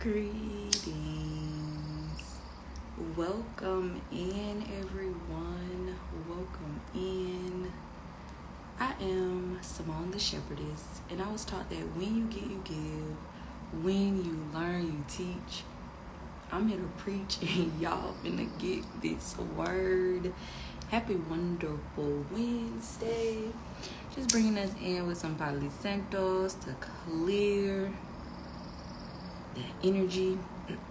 Greetings. Welcome in, everyone. Welcome in. I am Simone the Shepherdess, and I was taught that when you get, you give. When you learn, you teach. I'm here to preach, and y'all finna get this word. Happy wonderful Wednesday. Just bringing us in with some Palo Santos to clear that energy.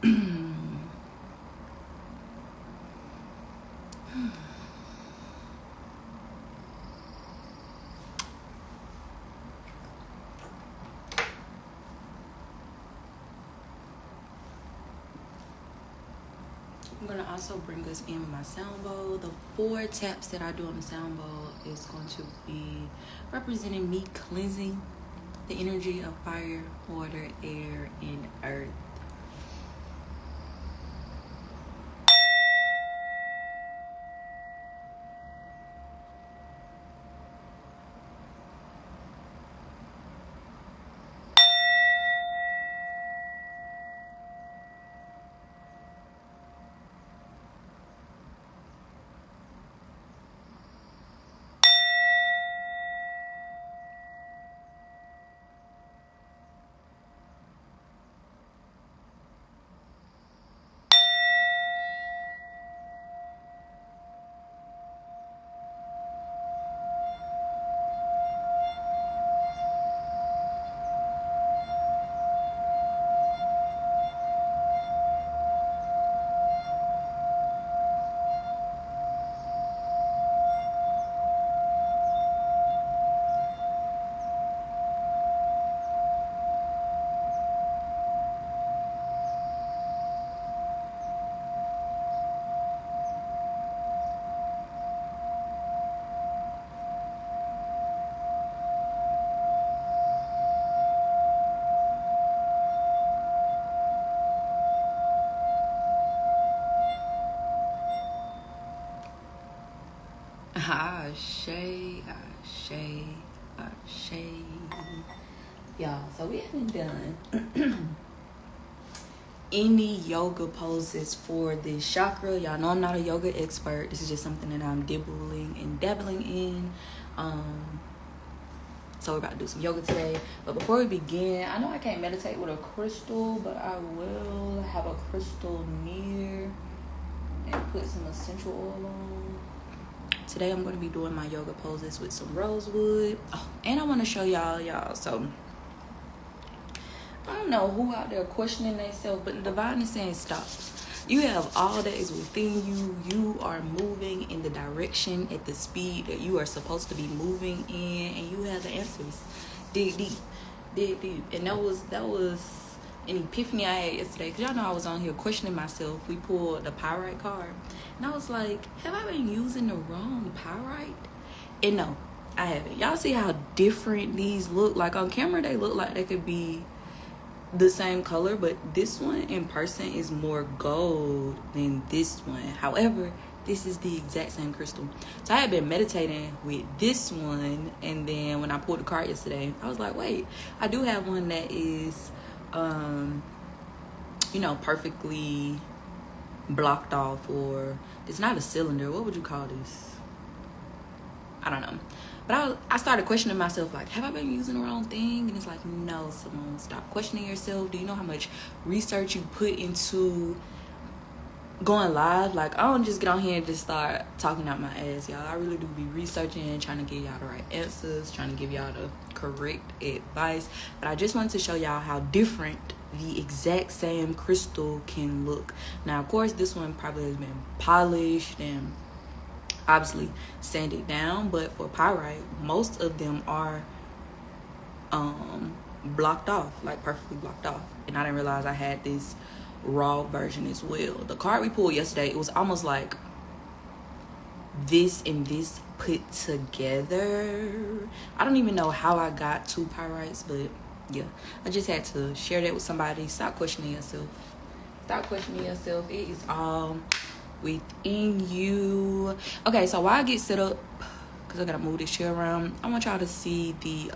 I'm going to also bring us in with my sound bowl. The 4 taps that I do on the sound bowl is going to be representing me cleansing the energy of fire, water, air, and earth. Ashe, ashe, ashe. Y'all, so we haven't done any yoga poses for this chakra. Y'all know I'm not a yoga expert. This is just something that I'm dibbling and dabbling in. So we're about to do some yoga today. But before we begin, I know I can't meditate with a crystal, but I will have a crystal near and put some essential oil on. Today I'm going to be doing my yoga poses with some rosewood. Oh, and I want to show y'all. So I don't know who out there questioning themselves, but the divine is saying stop. You have all that is within you. You are moving in the direction at the speed that you are supposed to be moving in, and you have the answers. Dig deep. And that was an epiphany I had yesterday, because y'all know I was on here questioning myself. We pulled the pyrite card, and I was like, have I been using the wrong pyrite? And no, I haven't. Y'all see how different these look? Like on camera they look like they could be the same color, but this one in person is more gold than this one. However, this is the exact same crystal. So I had been meditating with this one, and then when I pulled the card yesterday, I was like, wait, I do have one that is perfectly blocked off, or it's not a cylinder. What would you call this? I don't know. But I started questioning myself, like, have I been using the wrong thing? And it's like, no, Simone, stop questioning yourself. Do you know how much research you put into going live? Like, I don't just get on here and just start talking out my ass, y'all. I really do be researching, trying to give y'all the right answers, trying to give y'all the correct advice. But I just wanted to show y'all how different the exact same crystal can look. Now, of course, this one probably has been polished and obviously sanded down, but for pyrite, most of them are blocked off, like perfectly blocked off. And I didn't realize I had this raw version as well. The card we pulled yesterday, it was almost like this and this put together. I don't even know how I got 2 pyrites, but yeah, I just had to share that with somebody. Stop questioning yourself. It is all within you. Okay, so while I get set up, because I gotta move this chair around, I want y'all to see the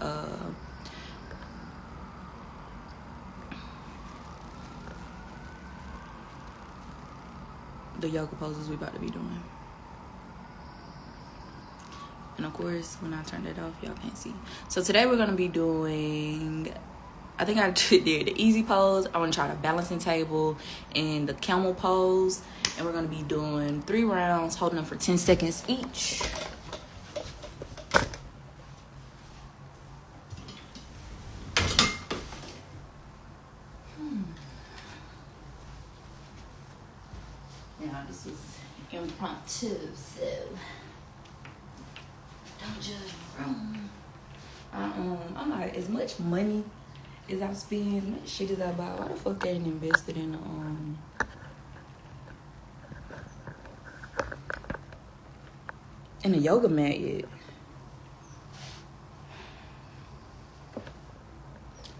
the yoga poses we about to be doing. And of course, when I turn it off, y'all can't see. So today we're gonna be doing, I think I did the easy pose. I want to try the balancing table and the camel pose. And we're gonna be doing 3 rounds, holding them for 10 seconds each. Now this is impromptu, so don't judge me wrong. I'm like, as much money as I spend, as much shit as I buy, why the fuck they ain't invested in a yoga mat yet?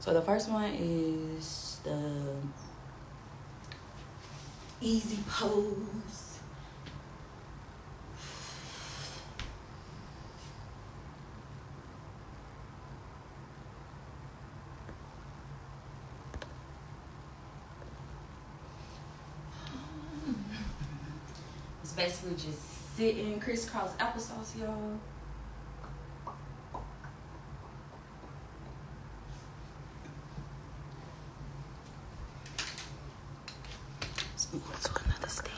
So the first one is the easy pose. It's basically just sitting crisscross applesauce, y'all. Let's move to another stand.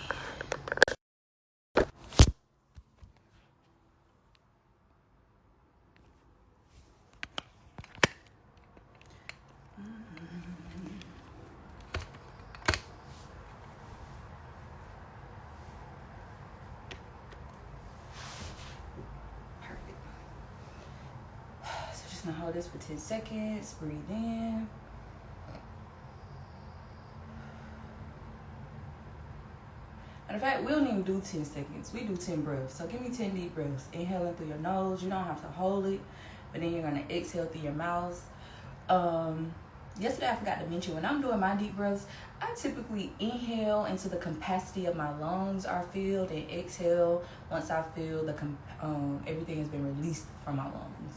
Gonna hold this for 10 seconds. Breathe in. And in fact, we don't even do 10 seconds. We do 10 breaths. So give me 10 deep breaths. Inhaling through your nose. You don't have to hold it, but then you're gonna exhale through your mouth. Yesterday I forgot to mention, when I'm doing my deep breaths, I typically inhale into the capacity of my lungs are filled, and exhale once I feel the everything has been released from my lungs.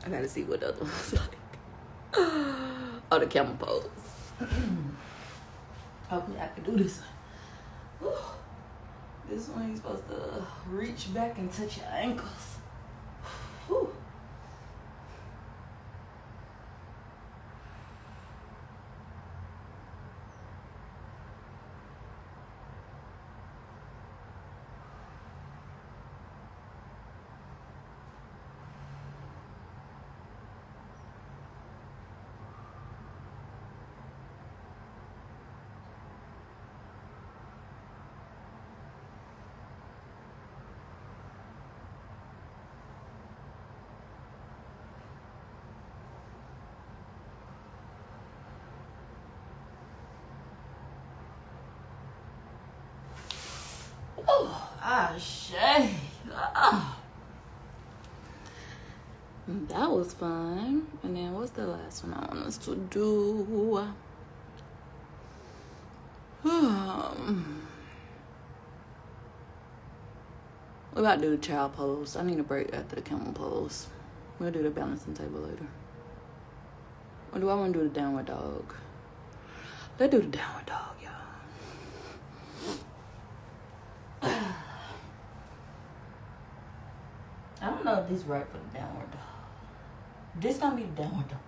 I gotta see what the other one's like. Oh, the camel pose. Hopefully I can do this one. This one you're supposed to reach back and touch your ankles. Whew. Shit. That was fun. And then what's the last one I want us to do? We about to do the child pose. I need a break after the camel pose. We'll do the balancing table later. Or do I want to do the downward dog? Let's do the downward dog, y'all. I don't know if this is right for the downward dog. This gonna be the downward dog.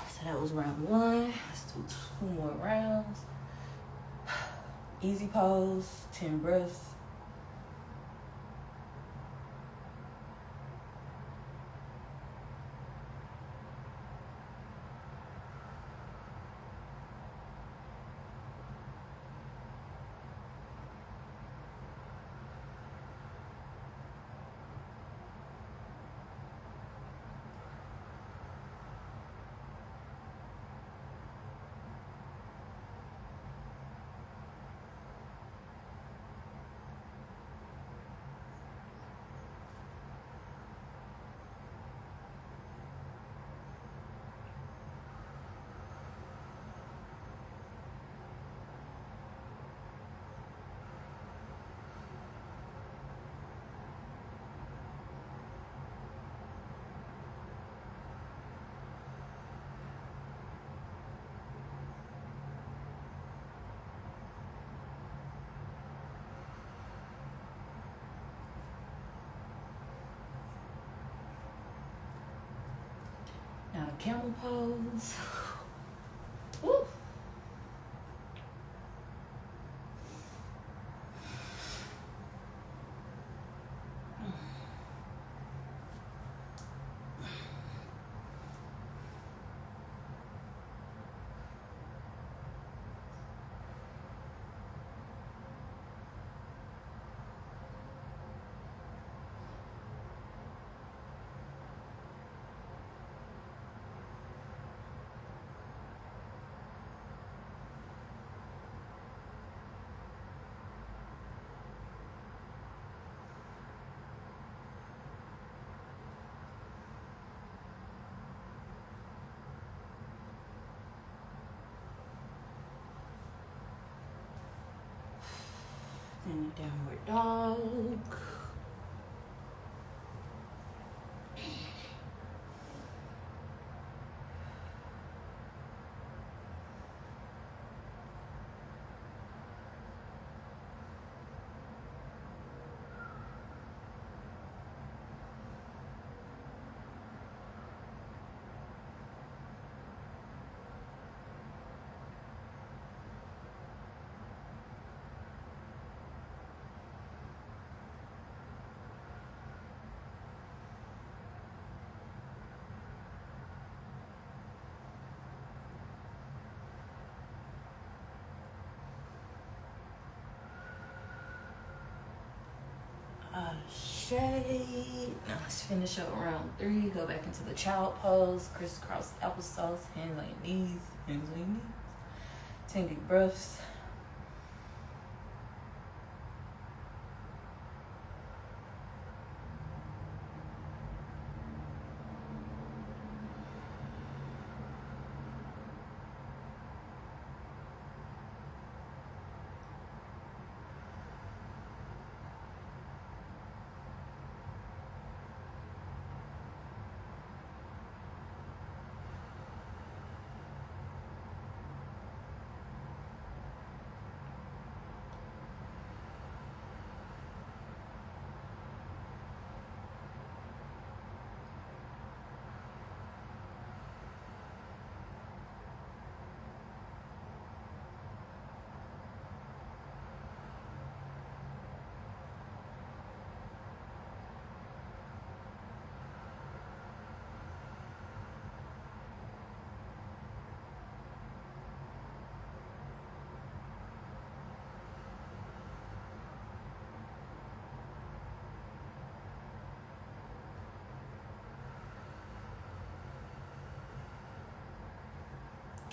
So that was round 1. Let's do 2 more rounds. Easy pose, 10 breaths. Now camel pose. Woo. And a downward dog. Shade. Now let's finish up round 3. Go back into the child pose. Crisscross applesauce. Hands on your knees. Hands on your knees. 10 deep breaths.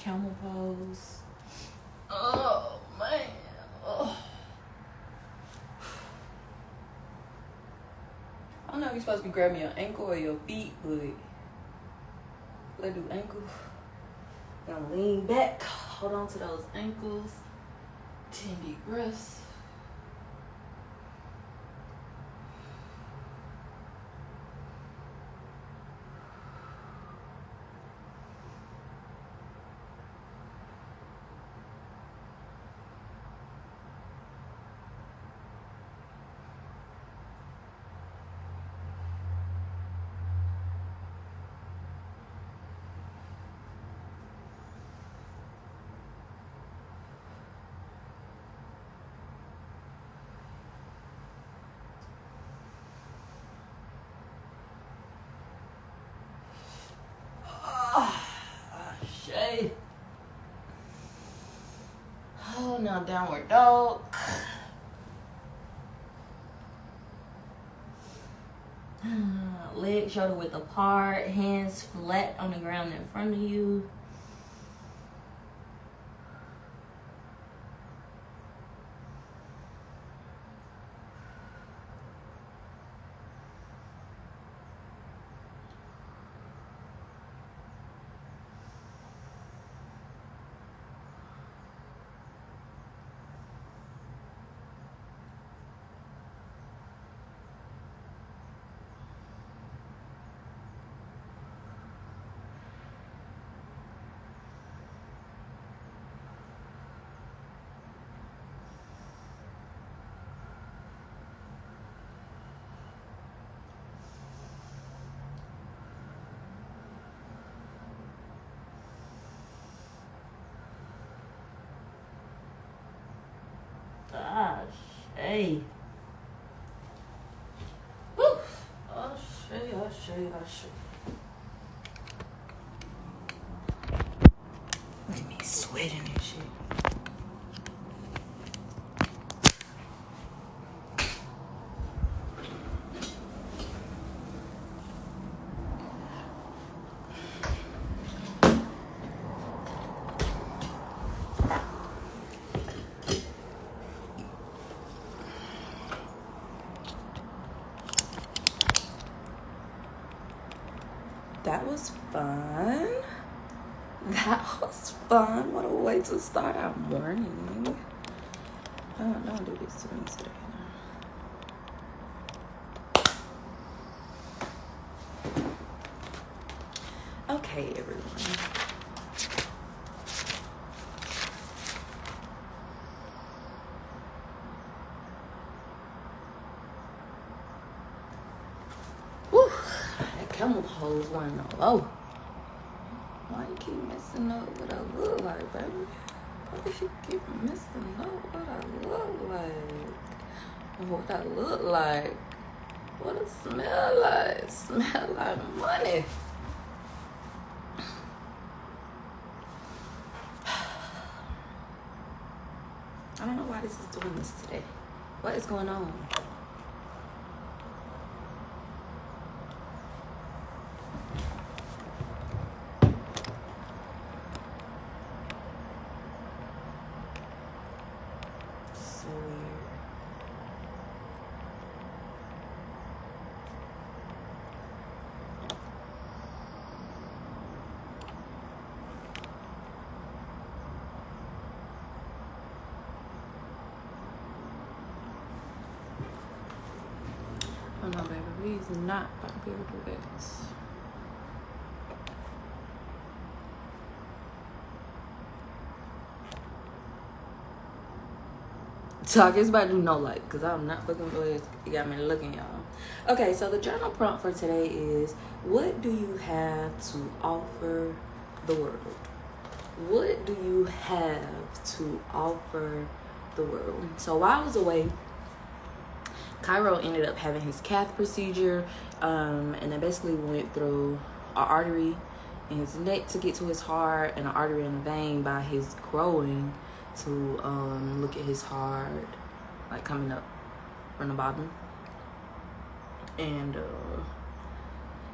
camel pose. Oh man. Oh. I don't know if you're supposed to be grabbing your ankle or your feet, but let's do ankle. Gonna lean back, hold on to those ankles. 10 deep breaths. Oh, now downward dog. Legs shoulder width apart, hands flat on the ground in front of you. Gosh, hey. Woo. Oh, shit. Look at me sweating and shit. That was fun. What a way to start our morning. Don't do this to me today. Okay, everyone. Woo! That camel pose wasn't low. Why you keep messing up what I look like, baby? Why you keep messing up what I look like? What I look like? What it smell like? Smell like money. I don't know why this is doing this today. What is going on? So weird. Oh no, baby, he's not about to be able to do this. So I guess about to do no light, because I'm not fucking good. You got me looking, y'all. Okay, so the journal prompt for today is, what do you have to offer the world? What do you have to offer the world? So while I was away, Cairo ended up having his cath procedure, and they basically went through an artery in his neck to get to his heart, and an artery in the vein by his growing to look at his heart, like coming up from the bottom. And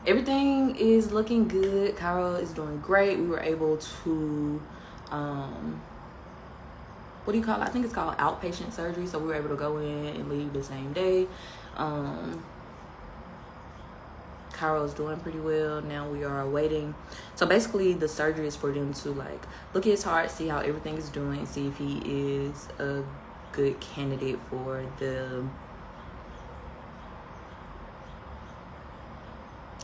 everything is looking good. Cairo is doing great. We were able to what do you call it? I think it's called outpatient surgery. So we were able to go in and leave the same day. Cairo's doing pretty well. Now we are waiting. So basically the surgery is for them to like look at his heart, see how everything is doing, see if he is a good candidate for the,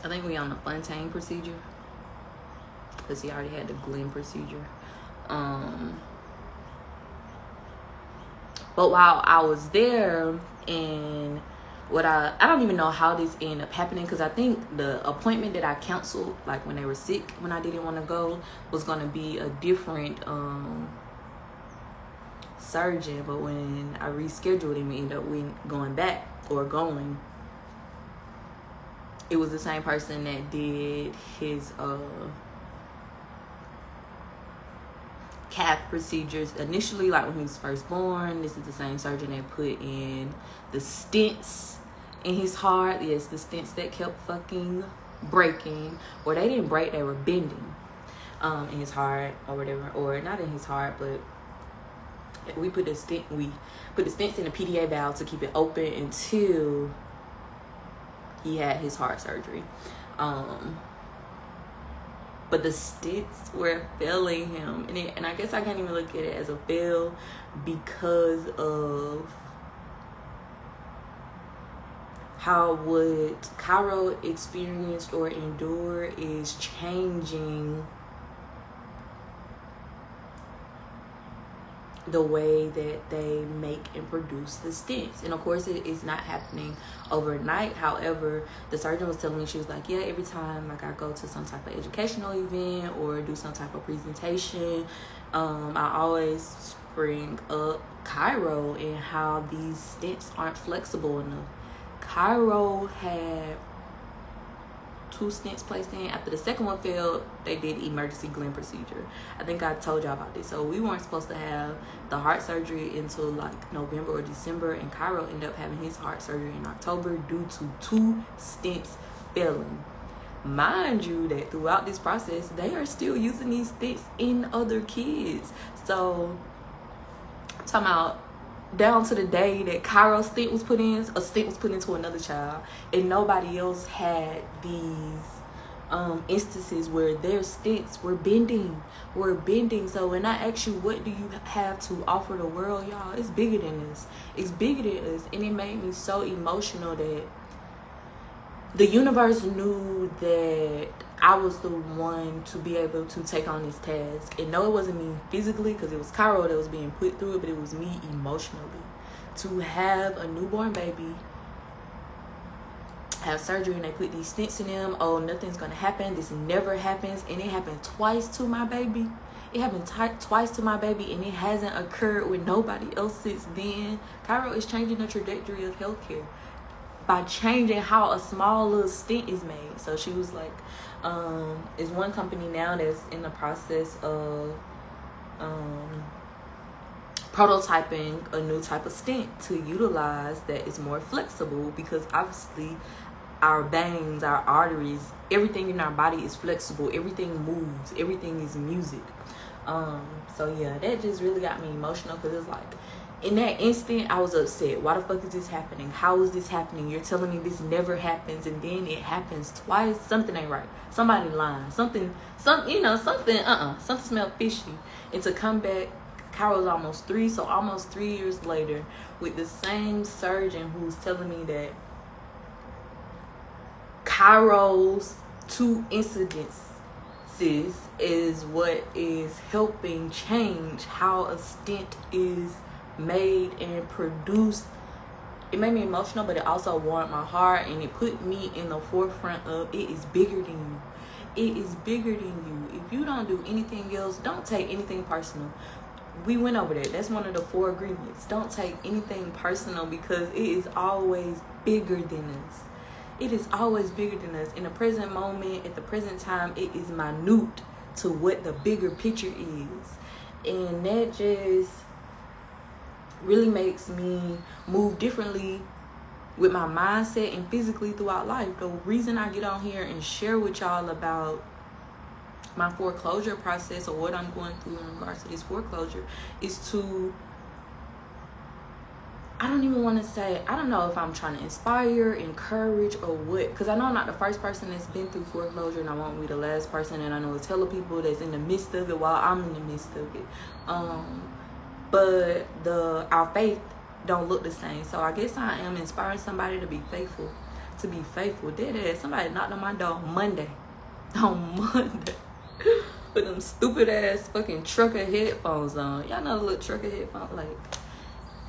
I think we on the Fontaine procedure, because he already had the Glenn procedure. But while I was there, and what I don't even know how this ended up happening, because I think the appointment that I canceled, like when they were sick, when I didn't want to go, was going to be a different surgeon. But when I rescheduled him, we ended up going back, or going. It was the same person that did his calf procedures initially, like when he was first born. This is the same surgeon that put in the stents in his heart. Yes, the stents that kept fucking breaking, or they didn't break, they were bending in his heart, or whatever, or not in his heart, but we put the stents in the PDA valve to keep it open until he had his heart surgery. But the stents were failing him, and I guess I can't even look at it as a fail, because of how what Cairo experienced or endured is changing the way that they make and produce the stents. And of course it is not happening overnight. However, the surgeon was telling me, she was like, yeah, every time like I go to some type of educational event or do some type of presentation, I always bring up Cairo and how these stents aren't flexible enough. Cairo had 2 stents placed in. After the second one failed, they did emergency Glenn procedure. I think I told y'all about this. So we weren't supposed to have the heart surgery until like November or December, and Cairo ended up having his heart surgery in October due to 2 stents failing. Mind you that throughout this process, they are still using these stents in other kids. So I'm talking about down to the day that Cairo's stent was put in, a stent was put into another child, and nobody else had these instances where their stents were bending. So when I ask you, what do you have to offer the world, y'all, it's bigger than this. It's bigger than us. And it made me so emotional that the universe knew that I was the one to be able to take on this task. And no, it wasn't me physically, because it was Cairo that was being put through it, but it was me emotionally. To have a newborn baby, have surgery, and they put these stents in them. Oh, nothing's gonna happen. This never happens. And it happened twice to my baby. It happened twice to my baby, and it hasn't occurred with nobody else since then. Cairo is changing the trajectory of healthcare by changing how a small little stent is made. So she was like, is one company now that's in the process of prototyping a new type of stent to utilize that is more flexible, because obviously our veins, our arteries, everything in our body is flexible. Everything moves. Everything is music. So yeah, that just really got me emotional, because it's like, in that instant, I was upset. Why the fuck is this happening? How is this happening? You're telling me this never happens, and then it happens twice. Something ain't right. Somebody lying. Something smelled fishy. And to come back, Cairo's almost 3, so almost 3 years later, with the same surgeon who's telling me that Cairo's 2 incidences is what is helping change how a stent is made and produced. It made me emotional, but it also warmed my heart, and it put me in the forefront of, it is bigger than you. It is bigger than you. If you don't do anything else, don't take anything personal. We went over that. That's one of the 4 agreements. Don't take anything personal, because it is always bigger than us. It is always bigger than us. In the present moment, at the present time, it is minute to what the bigger picture is. And that just really makes me move differently with my mindset and physically throughout life. The reason I get on here and share with y'all about my foreclosure process, or what I'm going through in regards to this foreclosure, is to, I don't even want to say, I don't know if I'm trying to inspire, encourage, or what, because I know I'm not the first person that's been through foreclosure, and I won't be the last person, and I know it's hella people that's in the midst of it while I'm in the midst of it. But our faith don't look the same. So I guess I am inspiring somebody to be faithful. Dead ass. Somebody knocked on my door Monday. On Monday. With them stupid ass fucking trucker headphones on. Y'all know the little trucker headphones, like.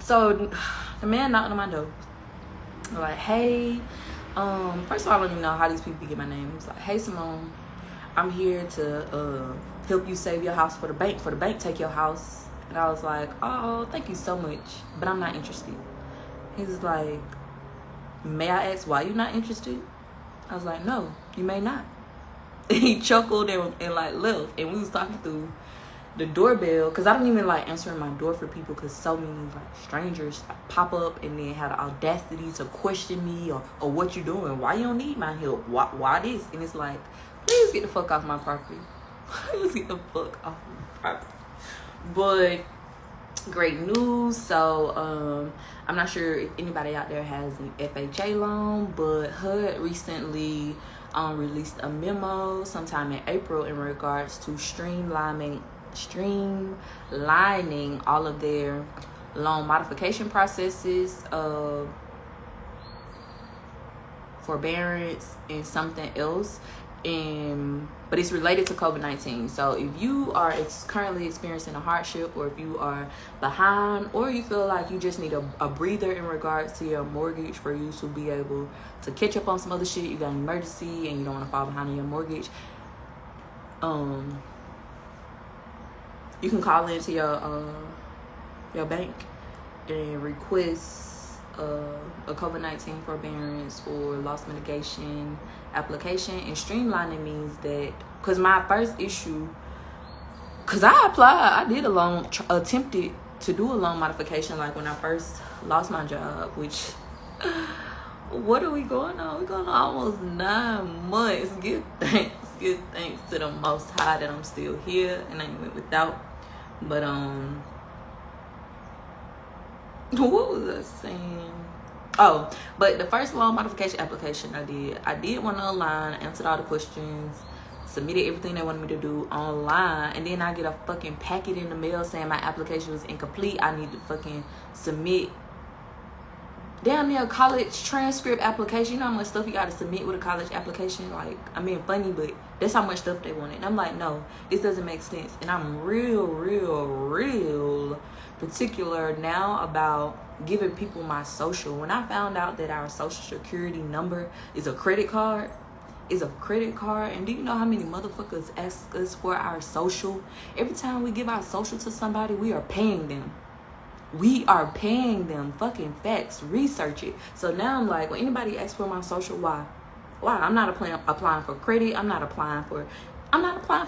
So the man knocked on my door. I'm like, hey, first of all, I don't even know how these people get my name. He was like, hey Simone, I'm here to help you save your house for the bank take your house. And I was like, oh, thank you so much, but I'm not interested. He was like, may I ask why you're not interested? I was like, no, you may not. He chuckled and like left, and we was talking through the doorbell, because I don't even like answering my door for people, because so many like strangers like, pop up and then have the audacity to question me or what you doing, why you don't need my help, why this, and it's like, please get the fuck off my property. Please get the fuck off my property. But great news. So I'm not sure if anybody out there has an FHA loan, but HUD recently released a memo sometime in April in regards to streamlining all of their loan modification processes, forbearance, and something else. But it's related to COVID-19. So if you are currently experiencing a hardship, or if you are behind, or you feel like you just need a breather in regards to your mortgage for you to be able to catch up on some other shit, you got an emergency and you don't want to fall behind on your mortgage, you can call into your bank and request a COVID-19 forbearance or loss mitigation application. And streamlining means that, because my first issue, because I did a loan, attempted to do a loan modification, like when I first lost my job, which, what are we going on? We're going on almost 9 months. Give thanks to the Most High that I'm still here and I ain't went without. But what was I saying? Oh, but the first loan modification application I did one online, answered all the questions, submitted everything they wanted me to do online, and then I get a fucking packet in the mail saying my application was incomplete. I need to fucking submit damn near college transcript application. You know how much stuff you gotta submit with a college application? Like, I mean, funny, but that's how much stuff they wanted. And I'm like, no, this doesn't make sense. And I'm real particular now about giving people my social. When I found out that our social security number is a credit card, and do you know how many motherfuckers ask us for our social? Every time we give our social to somebody, we are paying them. Fucking facts. Research it. So now I'm like, when anybody asks for my social, why? I'm not applying for credit. I'm not applying for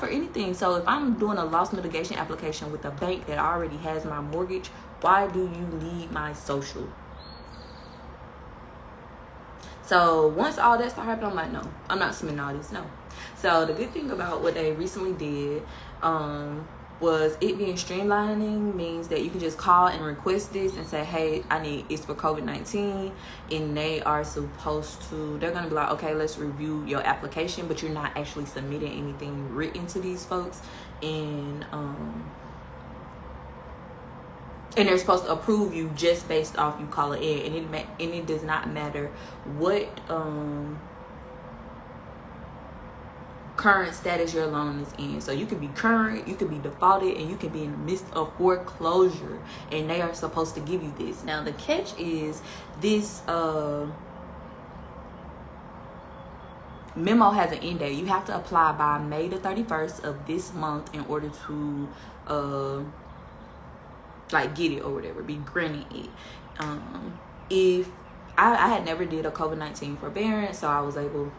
anything. So if I'm doing a loss mitigation application with a bank that already has my mortgage, why do you need my social? So once all that started happening, I'm like, no, I'm not submitting all this. No. So the good thing about what they recently did was it being streamlining means that you can just call and request this and say, hey, it's for COVID-19, and they're gonna be like, okay, let's review your application, but you're not actually submitting anything written to these folks, and they're supposed to approve you just based off you calling in, and it does not matter what current status your loan is in. So you can be current, you can be defaulted, and you can be in the midst of foreclosure, and they are supposed to give you this. Now the catch is this memo has an end date. You have to apply by May the 31st of this month in order to get it or whatever, be granted it. If I had never did a COVID-19 forbearance, so I was able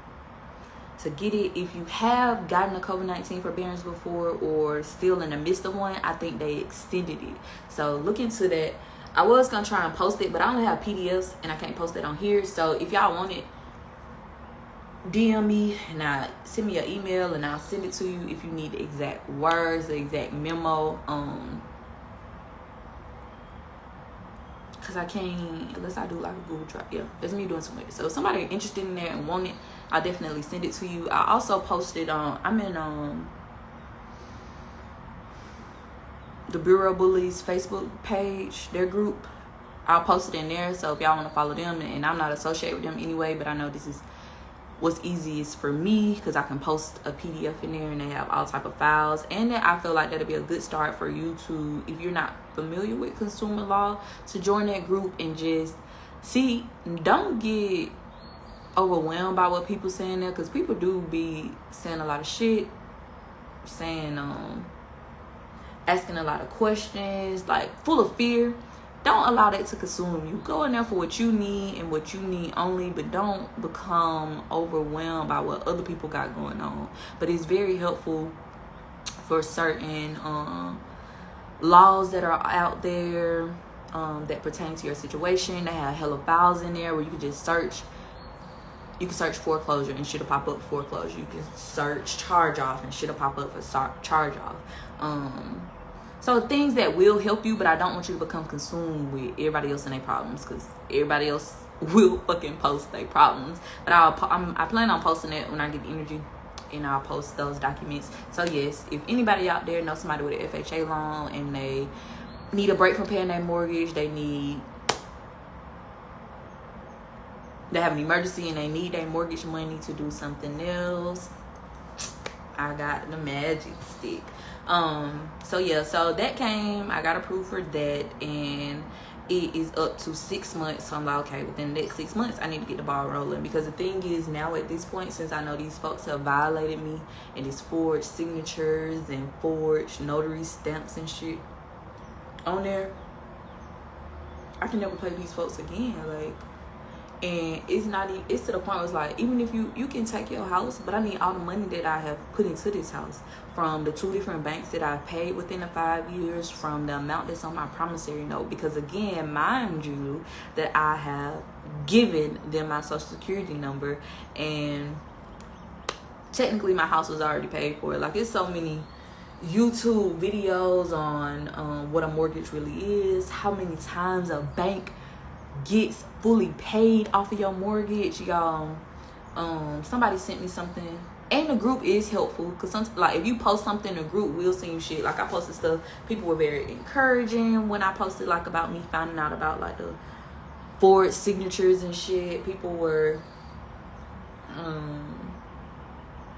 to get it. If you have gotten a COVID-19 forbearance before or still in the midst of one, I think they extended it. So look into that. I was gonna try and post it, but I only have PDFs and I can't post it on here. So if y'all want it, DM me and send me an email and I'll send it to you if you need the exact words, the exact memo. Cause I can't unless I do like a Google Drive. Yeah, that's me doing something. So if somebody interested in there and want it, I'll definitely send it to you. I also posted I'm in the Bureau Bullies Facebook page, their group. I'll post it in there, so if y'all want to follow them, and I'm not associated with them anyway, but I know this is what's easiest for me because I can post a PDF in there and they have all type of files. And then I feel like that'll be a good start for you to, if you're not familiar with consumer law, to join that group and just see. Don't get overwhelmed by what people saying there, because people do be saying a lot of shit, saying asking a lot of questions, like full of fear. Don't allow that to consume you. Go in there for what you need and what you need only, but don't become overwhelmed by what other people got going on. But it's very helpful for certain laws that are out there that pertain to your situation. They have hella files in there where you can just search. You can search foreclosure and shit'll pop up foreclosure. You can search charge off and shit'll pop up for charge off. So things that will help you, but I don't want you to become consumed with everybody else and their problems, because everybody else will fucking post their problems. But I plan on posting it when I get the energy, and I'll post those documents. So yes, if anybody out there knows somebody with an FHA loan and they need a break from paying their mortgage, they have an emergency and they need their mortgage money to do something else, I got the magic stick. So yeah, so that came, I got approved for that, and it is up to 6 months. So I'm like, okay, within the next 6 months I need to get the ball rolling, because the thing is, now at this point, since I know these folks have violated me and it's forged signatures and forged notary stamps and shit on there, I can never play these folks again. Like, and it's to the point where it's like, even if you can take your house, but I need all the money that I have put into this house, from the 2 different banks that I've paid within the 5 years, from the amount that's on my promissory note. Because again, mind you, that I have given them my social security number, and technically my house was already paid for. Like, it's so many YouTube videos on what a mortgage really is, how many times a bank gets fully paid off of your mortgage, y'all. Somebody sent me something, and the group is helpful, because like if you post something, the group will send you shit. Like, I posted stuff, people were very encouraging when I posted like about me finding out about like the forged signatures and shit. People were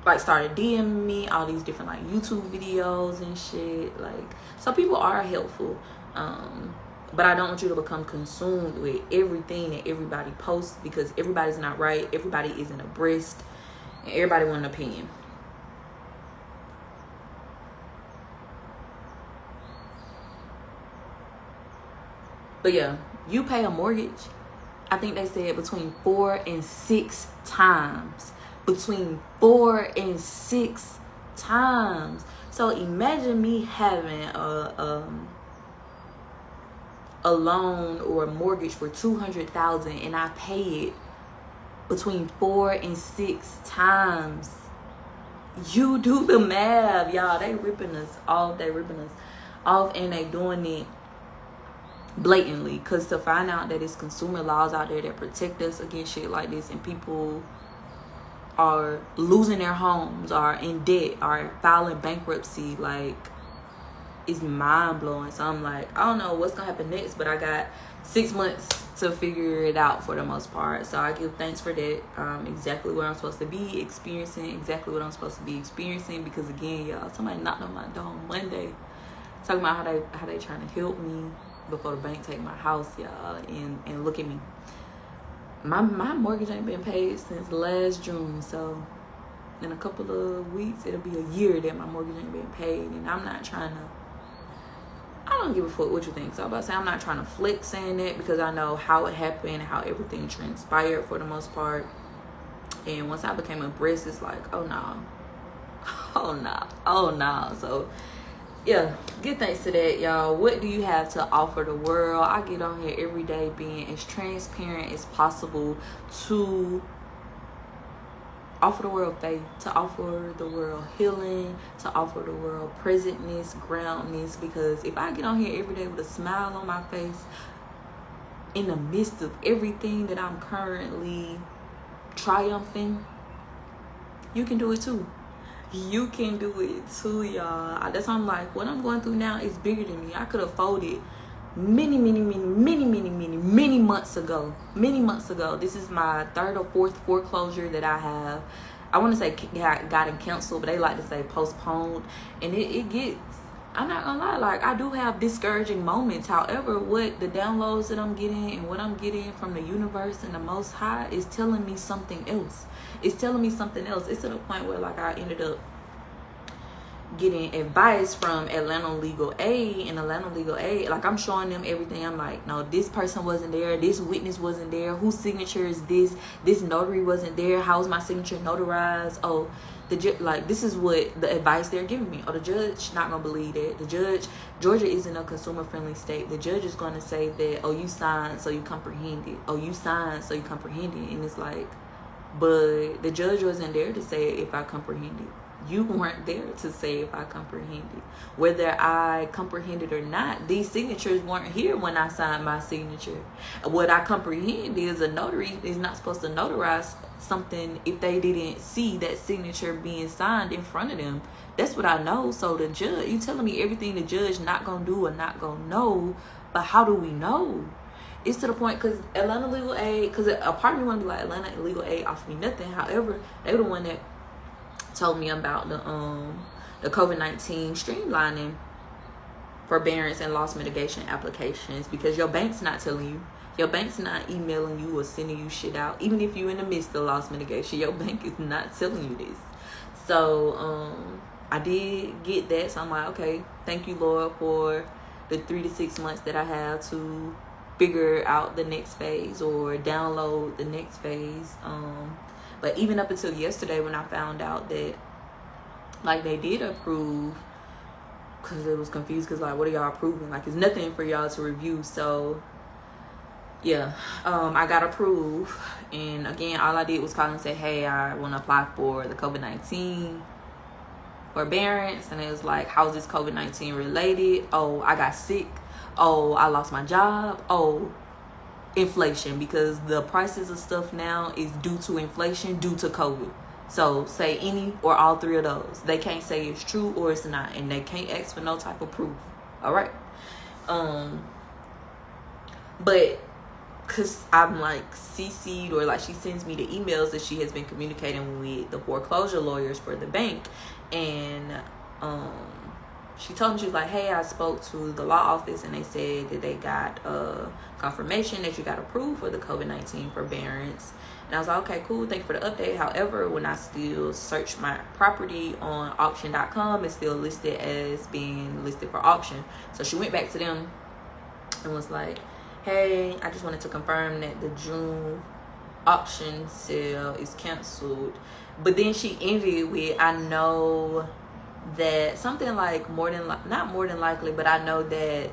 like started DMing me all these different like YouTube videos and shit. Like, so people are helpful. But I don't want you to become consumed with everything that everybody posts, because everybody's not right. Everybody isn't abreast, and everybody wants an opinion. But yeah, you pay a mortgage, I think they said between 4 and 6 times. Between 4 and 6 times. So imagine me having a loan or a mortgage for $200,000 and I pay it between 4 and 6 times. You do the math, y'all. They ripping us off. And they doing it blatantly, because to find out that it's consumer laws out there that protect us against shit like this, and people are losing their homes, are in debt, are filing bankruptcy, like, it's mind-blowing. So I'm like, I don't know what's gonna happen next, but I got 6 months to figure it out for the most part. So I give thanks for that. Exactly what I'm supposed to be experiencing, because again, y'all, somebody knocked on my door on Monday talking about how they trying to help me before the bank take my house, y'all. And look at me, my mortgage ain't been paid since last June. So in a couple of weeks it'll be a year that my mortgage ain't been paid, and I don't give a fuck what you think. So I'm about to say, I'm not trying to flex saying that, because I know how it happened, how everything transpired for the most part. And once I became abreast, it's like, oh no. So yeah, give thanks to that, y'all. What do you have to offer the world? I get on here every day being as transparent as possible to offer the world faith, to offer the world healing, to offer the world presentness, groundness. Because if I get on here every day with a smile on my face, in the midst of everything that I'm currently triumphing, you can do it too. You can do it too, y'all. That's why I'm like, what I'm going through now is bigger than me. I could have folded many months ago. This is my third or fourth foreclosure that I have. I want to say gotten canceled, but they like to say postponed. And it gets, I'm not gonna lie, like, I do have discouraging moments. However, what the downloads that I'm getting and what I'm getting from the universe and the Most High is telling me something else. It's telling me something else. It's to the point where, like, I ended up getting advice from Atlanta Legal Aid, and Atlanta Legal Aid, like, I'm showing them everything. I'm like, no, this person wasn't there, this witness wasn't there, whose signature is this notary wasn't there, how's my signature notarized? Oh, like, this is what the advice they're giving me. Oh, the judge not gonna believe that. The judge, Georgia isn't a consumer friendly state. The judge is gonna say that, oh, you signed so you comprehended, oh, you signed so you comprehended. And it's like, but the judge wasn't there to say if I comprehended. You weren't there to say if I comprehended. Whether I comprehended or not, these signatures weren't here when I signed my signature. What I comprehend is a notary is not supposed to notarize something if they didn't see that signature being signed in front of them. That's what I know. So the judge, you telling me everything the judge not gonna do or not gonna know, but how do we know? It's to the point, because Atlanta Legal Aid, because a part of me want to be like, Atlanta Legal Aid offered me nothing. However, they were the one that told me about the COVID-19 streamlining forbearance and loss mitigation applications, because your bank's not telling you. Your bank's not emailing you or sending you shit out. Even if you're in the midst of loss mitigation, your bank is not telling you this. So I did get that. So I'm like, okay, thank you, Lord, for the 3 to 6 months that I have to figure out the next phase or download the next phase. But even up until yesterday, when I found out that, like, they did approve, because it was confused, because, like, what are y'all approving? Like, it's nothing for y'all to review. So yeah, I got approved. And again, all I did was call and say, hey, I want to apply for the COVID-19 forbearance. And it was like, how's this COVID-19 related? Oh, I got sick. Oh, I lost my job. Oh, inflation, because the prices of stuff now is due to inflation, due to COVID. So say any or all three of those. They can't say it's true or it's not, and they can't ask for no type of proof. All right. But because I'm like CC'd, or like she sends me the emails that she has been communicating with the foreclosure lawyers for the bank, and she told me, she was like, hey, I spoke to the law office and they said that they got confirmation that you got approved for the COVID-19 forbearance. And I was like, okay, cool, thank you for the update. However, when I still search my property on auction.com, it's still listed as being listed for auction. So she went back to them and was like, hey, I just wanted to confirm that the June auction sale is canceled. But then she ended with, I know that something like not more than likely, but I know that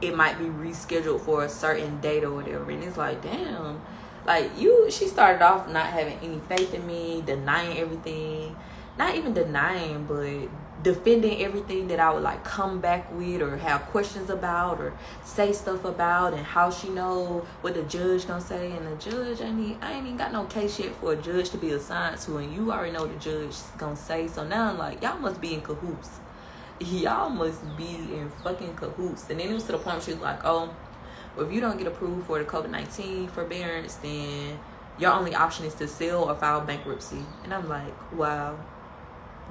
it might be rescheduled for a certain date or whatever. And it's like, damn, like, she started off not having any faith in me, denying everything, not even denying, but defending everything that I would like come back with or have questions about or say stuff about, and how she know what the judge gonna say. And the judge, I ain't even got no case yet for a judge to be assigned to, and you already know what the judge gonna say. So now I'm like, y'all must be in cahoots. Y'all must be in fucking cahoots. And then it was to the point where she was like, oh, well, if you don't get approved for the COVID-19 forbearance, then your only option is to sell or file bankruptcy. And I'm like, wow.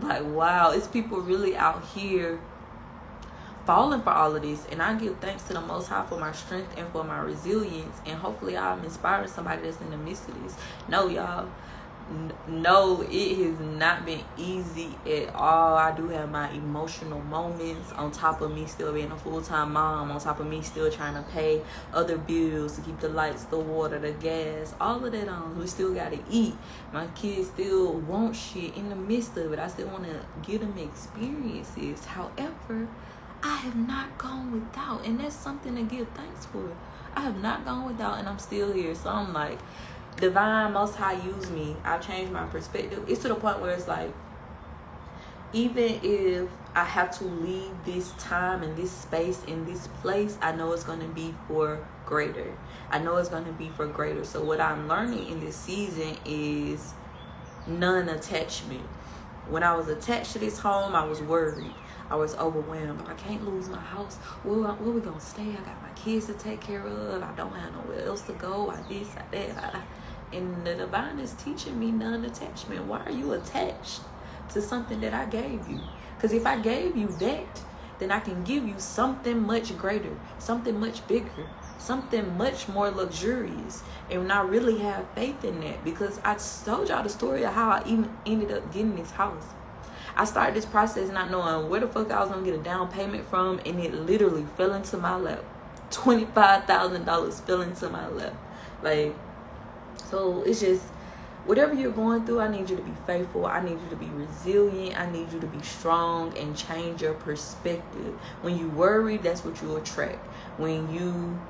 Like, wow, it's people really out here falling for all of this. And I give thanks to the Most High for my strength and for my resilience. And hopefully I'm inspiring somebody that's in the midst of this. No, y'all. No, it has not been easy at all. I do have my emotional moments, on top of me still being a full-time mom, on top of me still trying to pay other bills to keep the lights, the water, the gas, all of that on. We still got to eat. My kids still want shit in the midst of it. I still want to give them experiences. However, I have not gone without, and that's something to give thanks for. I have not gone without, and I'm still here. So I'm like, Divine, Most High use me. I've changed my perspective. It's to the point where it's like, even if I have to leave this time and this space and this place, I know it's going to be for greater. I know it's going to be for greater. So what I'm learning in this season is non-attachment. When I was attached to this home, I was worried. I was overwhelmed. I can't lose my house. Where we going to stay? I got my kids to take care of. I don't have nowhere else to go. I this, I that. And the divine is teaching me non-attachment. Why are you attached to something that I gave you? Because if I gave you that, then I can give you something much greater, something much bigger, something much more luxurious. And I really have faith in that, because I told y'all the story of how I even ended up getting this house. I started this process not knowing where the fuck I was going to get a down payment from, and it literally fell into my lap. $25,000 fell into my lap. Like, so it's just, whatever you're going through, I need you to be faithful. I need you to be resilient. I need you to be strong and change your perspective. When you worry, that's what you attract. When you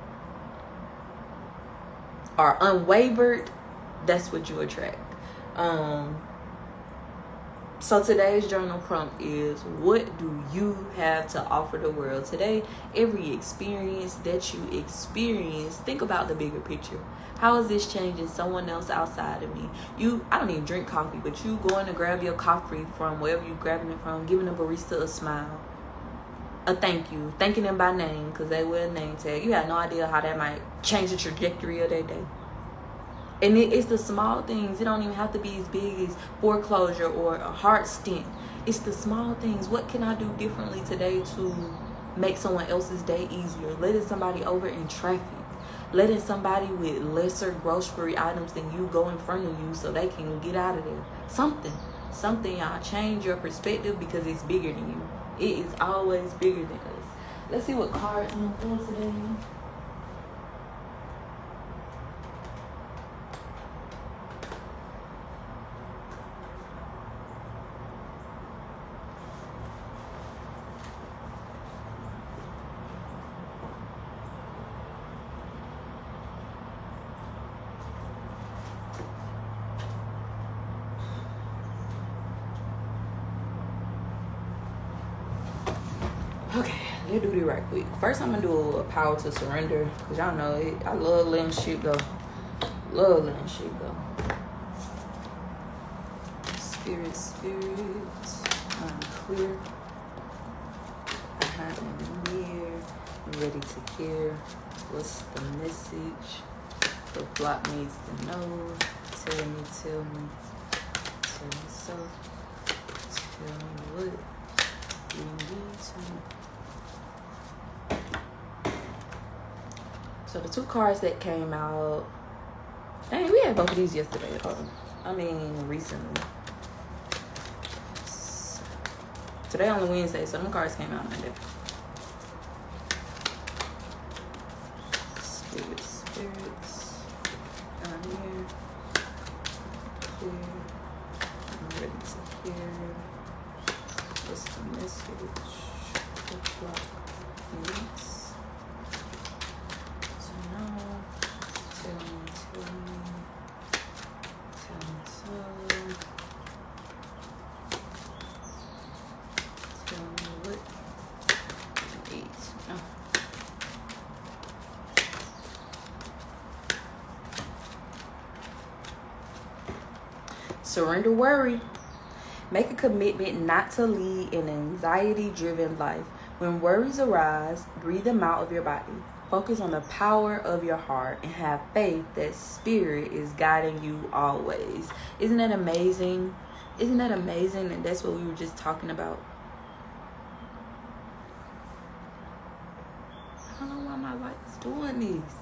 are unwavered, that's what you attract. So today's journal prompt is, what do you have to offer the world? Today, every experience that you experience, think about the bigger picture. How is this changing someone else outside of me? I don't even drink coffee, but you going to grab your coffee from wherever you grabbing it from, giving a barista a smile, a thank you, thanking them by name because they wear a name tag. You have no idea how that might change the trajectory of their day. And it's the small things. It don't even have to be as big as foreclosure or a heart stint. It's the small things. What can I do differently today to make someone else's day easier? Letting somebody over in traffic. Letting somebody with lesser grocery items than you go in front of you so they can get out of there. Something, y'all. Change your perspective, because it's bigger than you. It is always bigger than us. Let's see what cards I'm going to pull today. Okay, let's do this right quick. First, I'm going to do a power to surrender, because y'all know it. I love letting shit go. Love letting shit go. Spirit, I'm clear. I am near. I'm ready to hear. What's the message the flock needs to know? Tell me so. Tell me what you need to know. So the two cards that came out, dang, we had both of these yesterday. Recently. Today on Wednesday, so them cards came out Monday. Spirits, down here, clear, I'm ready to hear. What's the message? The clock needs. Surrender worry. Make a commitment not to lead an anxiety-driven life. When worries arise, breathe them out of your body. Focus on the power of your heart and have faith that spirit is guiding you always. Isn't that amazing? Isn't that amazing? And that's what we were just talking about. I don't know why my light's doing this.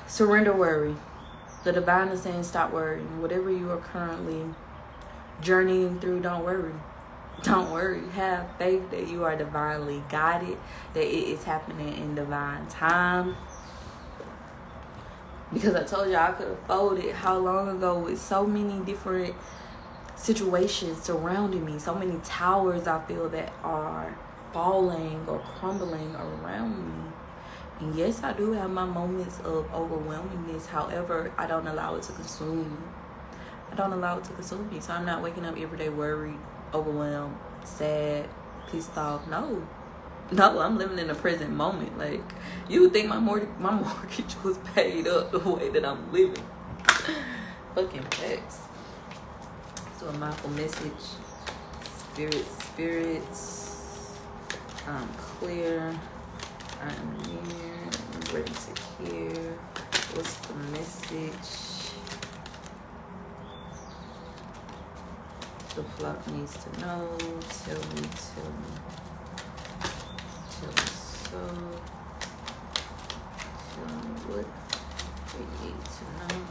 Surrender worry. The divine is saying stop worrying. Whatever you are currently journeying through, don't worry. Don't worry. Have faith that you are divinely guided, that it is happening in divine time. Because I told you I could have folded how long ago with so many different situations surrounding me, so many towers I feel that are falling or crumbling around me. And yes, I do have my moments of overwhelmingness. However, I don't allow it to consume me. I don't allow it to consume me. So I'm not waking up every day worried, overwhelmed, sad, pissed off. No, I'm living in the present moment. Like, you would think my mortgage was paid up the way that I'm living. Fucking facts. So a mindful message. Spirits, I'm clear. I'm near. I'm ready to hear. What's the message? The flock needs to know. Tell me so. Tell me what we need to know.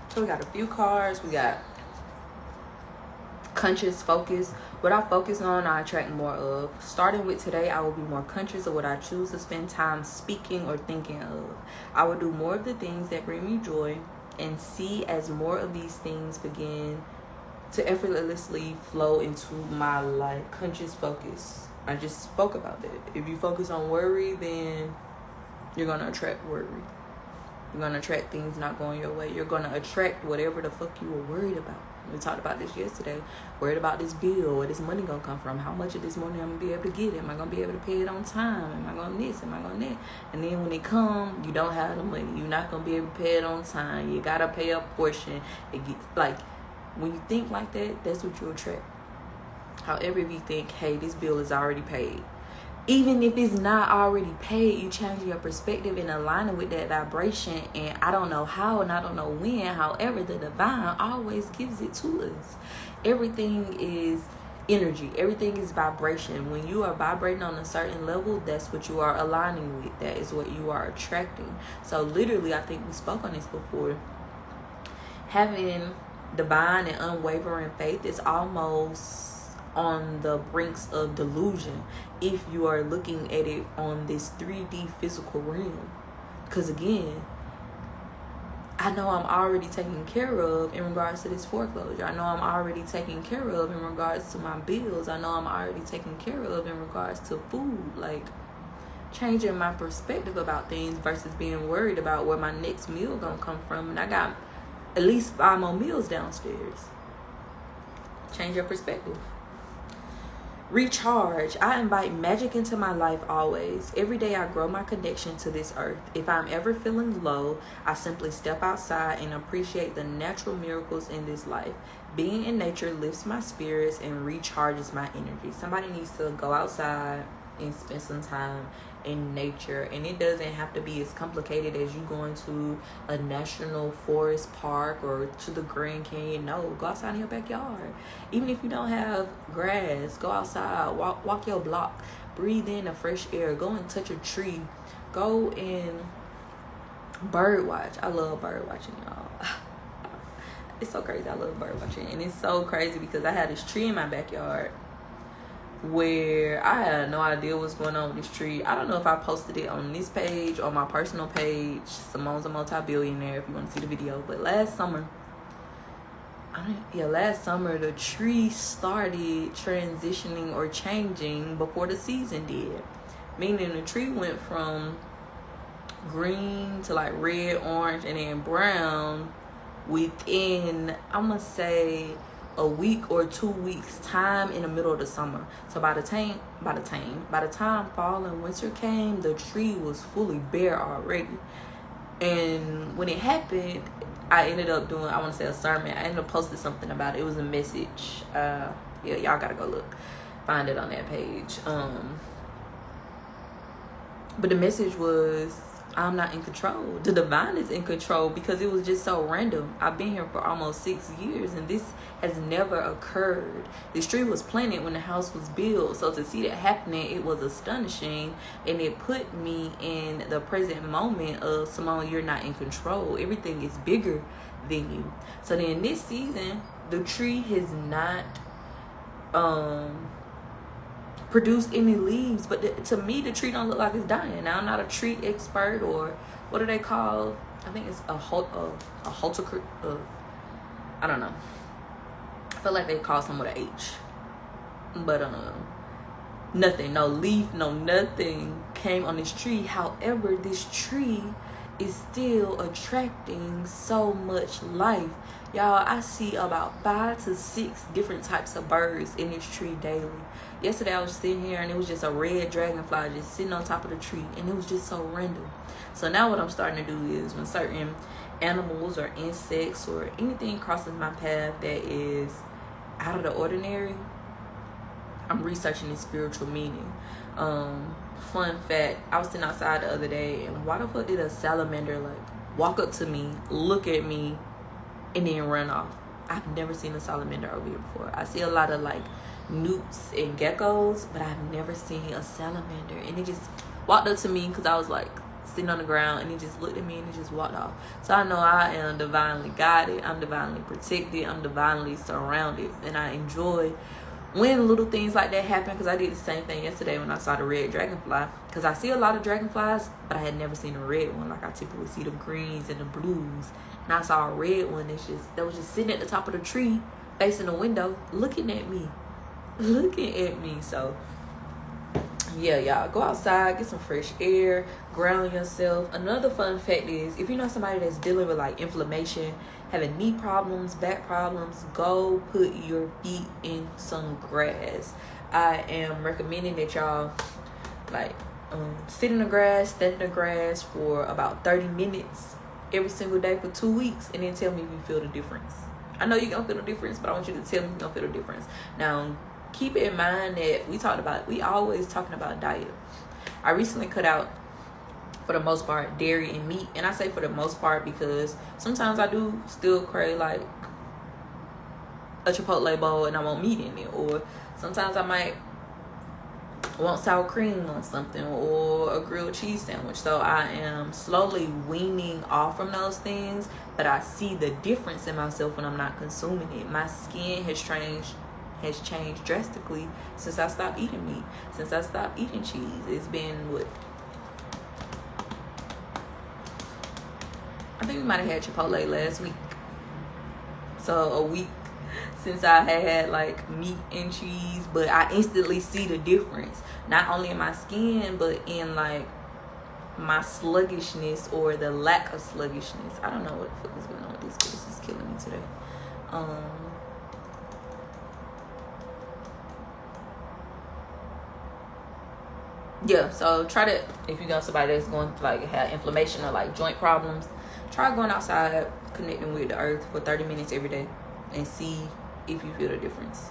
So we got a few cards. We got conscious focus. What I focus on, I attract more of. Starting with today, I will be more conscious of what I choose to spend time speaking or thinking of. I will do more of the things that bring me joy and see as more of these things begin to effortlessly flow into my life. Conscious focus. I just spoke about that. If you focus on worry, then you're going to attract worry. You're going to attract things not going your way. You're going to attract whatever the fuck you were worried about. We talked about this yesterday. Worried about this bill. Where this money going to come from. How much of this money I'm going to be able to get. Am I going to be able to pay it on time? Am I going to this? Am I going to that? And then when it come, you don't have the money. You're not going to be able to pay it on time. You got to pay a portion. It gets, like, when you think like that, that's what you attract. However, if you think, hey, this bill is already paid. Even if it's not already paid, you change your perspective and align it with that vibration. And I don't know how and I don't know when. However, the divine always gives it to us. Everything is energy. Everything is vibration. When you are vibrating on a certain level, that's what you are aligning with. That is what you are attracting. So literally, I think we spoke on this before. Having divine and unwavering faith is almost on the brinks of delusion if you are looking at it on this 3D physical realm. Because again, I know I'm already taken care of in regards to this foreclosure. I know I'm already taken care of in regards to my bills. I know I'm already taken care of in regards to food. Like, changing my perspective about things versus being worried about where my next meal gonna come from. And I got at least 5 more meals downstairs. Change your perspective. Recharge. I invite magic into my life always. Every day I grow my connection to this earth. If I'm ever feeling low, I simply step outside and appreciate the natural miracles in this life. Being in nature lifts my spirits and recharges my energy. Somebody needs to go outside and spend some time in nature, and it doesn't have to be as complicated as you going to a national forest park or to the Grand Canyon. No, go outside in your backyard. Even if you don't have grass, go outside, walk your block, breathe in the fresh air, go and touch a tree, go and bird watch. I love bird watching, y'all. It's so crazy. I love bird watching, and it's so crazy because I had this tree in my backyard where I had no idea what's going on with this tree. I don't know if I posted it on this page or my personal page, Simone's a Multi-Billionaire, if you want to see the video. But last summer the tree started transitioning or changing before the season did. Meaning the tree went from green to like red, orange, and then brown within, I'm gonna say, a week or 2 weeks time in the middle of the summer. So by the time fall and winter came, the tree was fully bare already. And when it happened, I ended up doing, I want to say, a sermon. I ended up posting something about it. It was a message. Yeah, y'all gotta go look, find it on that page. But the message was, I'm not in control. The divine is in control because it was just so random. I've been here for almost 6 years and this has never occurred. This tree was planted when the house was built. So to see that happening, it was astonishing. And it put me in the present moment of, Simone, you're not in control. Everything is bigger than you. So then this season, the tree has not produced any leaves, but to me the tree don't look like it's dying. Now I'm not a tree expert, or what do they call, I think it's a horticulture, I don't know, I feel like they call some with an H, but nothing, no leaf, no nothing came on this tree. However, this tree is still attracting so much life. Y'all, I see about 5 to 6 different types of birds in this tree daily. Yesterday I was sitting here and it was just a red dragonfly just sitting on top of the tree, and it was just so random. So now what I'm starting to do is, when certain animals or insects or anything crosses my path that is out of the ordinary, I'm researching its spiritual meaning. Fun fact, I was sitting outside the other day, and why the fuck did a salamander like walk up to me, look at me, and then run off? I've never seen a salamander over here before. I see a lot of like newts and geckos, but I've never seen a salamander. And it just walked up to me because I was like sitting on the ground, and it just looked at me and it just walked off. So I know I am divinely guided, I'm divinely protected, I'm divinely surrounded, and I enjoy when little things like that happen, because I did the same thing yesterday when I saw the red dragonfly, because I see a lot of dragonflies, but I had never seen a red one. Like I typically see the greens and the blues, and I saw a red one that was just sitting at the top of the tree facing the window looking at me. So yeah, y'all, go outside, get some fresh air, ground yourself. Another fun fact is, if you know somebody that's dealing with like inflammation, having knee problems, back problems, go put your feet in some grass. I am recommending that y'all like sit in the grass, stand in the grass for about 30 minutes every single day for 2 weeks, and then tell me if you feel the difference. I know you're gonna feel the difference, but I want you to tell me you're gonna feel the difference. Now keep in mind that we always talking about diet. I recently cut out, for the most part, dairy and meat. And I say for the most part because sometimes I do still crave like a Chipotle bowl and I want meat in it. Or sometimes I might want sour cream on something, or a grilled cheese sandwich. So I am slowly weaning off from those things, but I see the difference in myself when I'm not consuming it. My skin has changed drastically since I stopped eating meat, since I stopped eating cheese. It's been what, I think we might have had Chipotle last week. So a week since I had like meat and cheese, but I instantly see the difference, not only in my skin, but in like my sluggishness or the lack of sluggishness. I don't know what the fuck is going on with these kids. This is killing me today. Yeah, so try to, if you got somebody that's going to like have inflammation or like joint problems, try going outside, connecting with the earth for 30 minutes every day, and see if you feel the difference.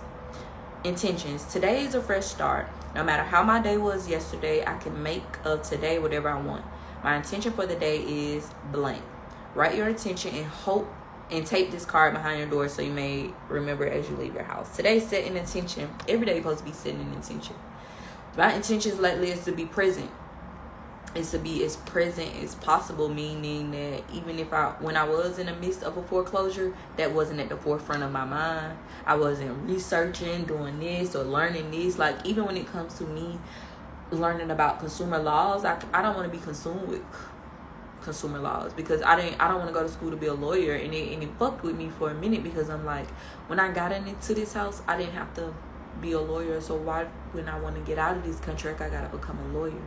Intentions. Today is a fresh start. No matter how my day was yesterday, I can make of today whatever I want. My intention for the day is blank. Write your intention and hope, and tape this card behind your door so you may remember as you leave your house. Today, set an intention. Every day you're supposed to be setting an intention. My intentions lately is to be present. It's to be as present as possible, meaning that even if when I was in the midst of a foreclosure, that wasn't at the forefront of my mind. I wasn't researching, doing this or learning this. Like, even when it comes to me learning about consumer laws, I don't want to be consumed with consumer laws, because I don't want to go to school to be a lawyer, and it fucked with me for a minute, because I'm like, when I got into this house, I didn't have to be a lawyer, so why, when I want to get out of this country, I gotta become a lawyer?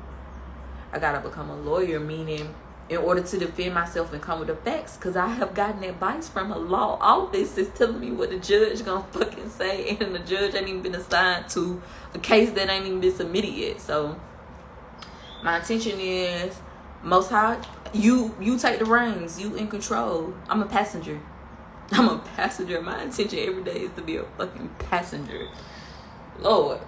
I gotta become a lawyer, meaning in order to defend myself and come with the facts, because I have gotten advice from a law office that's telling me what the judge gonna fucking say, and the judge ain't even been assigned to a case that ain't even been submitted yet. So my intention is, Most High, you take the reins, you in control. I'm a passenger. My intention every day is to be a fucking passenger. Lord,